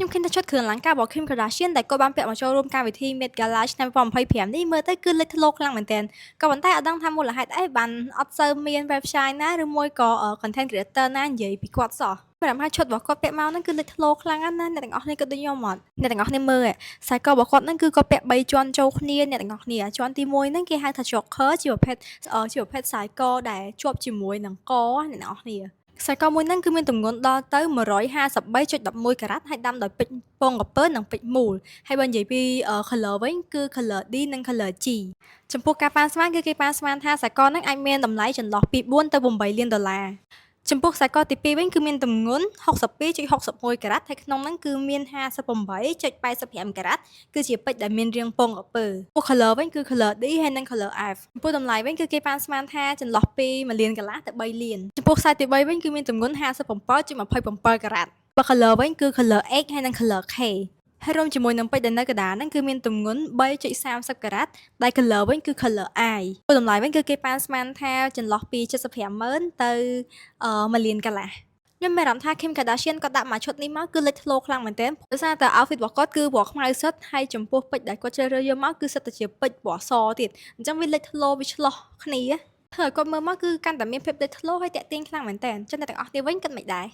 ខ្ញុំឃើញថាឈុតគ្រឿងអលង្ការរបស់ Kim Kardashian ដែលគាត់បានពាក់មកចូលរួមកម្មវិធី Met Gala ឆ្នាំ2025នេះមើលទៅគឺលេចធ្លោខ្លាំងមែនទែនក៏ប៉ុន្តែអត់ដឹងថាមូលហេតុអីបានអត់សូវមាន website ណាឬមួយក៏ content creator ណានិយាយពីគាត់សោះព្រោះថាឈុតរបស់គាត់ពាក់មកហ្នឹងគឺលេចធ្លោខ្លាំងណាស់ណាអ្នកទាំងអស់គ្នាក៏ដូចខ្ញុំអត់អ្នកទាំងអស់គ្នាមើលខ្សែករបស់គាត់ហ្នឹងគឺគាត់ពាក់3ជាន់ចូលគ្នាអ្នកទាំងអស់គ្នាជាន់ទី1ហ្នឹងគេហៅថា choker ជាប្រភេទខ្សែកដែលជាប់ជាមួយនឹងកអ្នកទាំងអស់គ្នាខ្សែកមួយហ្នឹងគឺមានទម្ងន់ដល់ទៅ153.11ការ៉ាត់ហើយដាំដោយពេជ្រពងក្រពើនិងពេជ្រមូលហើយបើនិយាយពី color វិញគឺ color D និង color G ចំពោះការប៉ាន់ស្មានគឺគេប៉ាន់ស្មានថាខ្សែកហ្នឹងអាចមានតម្លៃចន្លោះពី4ទៅ8លានដុល្លារចំពោះខ្សែកទី2វិញគឺមានទម្ងន់62.61ការ៉ាត់ហើយក្នុងហ្នឹងគឺមាន58.85ការ៉ាត់គឺជាពេជ្រដែលមានរាងពងក្រពើពួក color វិញគឺ color D ហើយនិង color F ចំពោះតម្លៃវិញគឺគេប៉ាន់ស្មានថាចន្លោះពី1លានកន្លះទៅ3លានចំពោះខ្សែទី3វិញគឺមានទម្ងន់57.27ការ៉ាត់បើ color វិញគឺ color X ហើយនិង color K ហើយរួមជាមួយនឹងពេជ្រដែលនៅកណ្ដាលហ្នឹងគឺមានទម្ងន់3.30ការ៉ាត់ដែល color វិញគឺ color I ព្រោះតម្លៃវិញគឺគេប៉ាន់ស្មានថាចន្លោះពី75,000ទៅ1លានកន្លះខ្ញុំមានអារម្មណ៍ថា Kim Kardashian គាត់ដាក់មកឈុតនេះមកគឺលេចធ្លោខ្លាំងមែនទែនដោយសារតែ outfit របស់គាត់គឺពណ៌ខ្មៅសុទ្ធហើយចំពោះពេជ្រដែលគាត់ជ្រើសរើសយកមកគឺសុទ្ធតែជាពេជ្រពណ៌សទៀតអញ្ចឹងវាលេចធ្លោវាឆ្លោះគ្នាធ្វើឲ្យគាត់មើលមកគឺកាន់តែមានភាពលេចធ្លោហើយទាក់ទាញខ្លាំងមែនទែនចឹងអ្នកទាំងអស់គ្នាវិញគិតមិនដែរ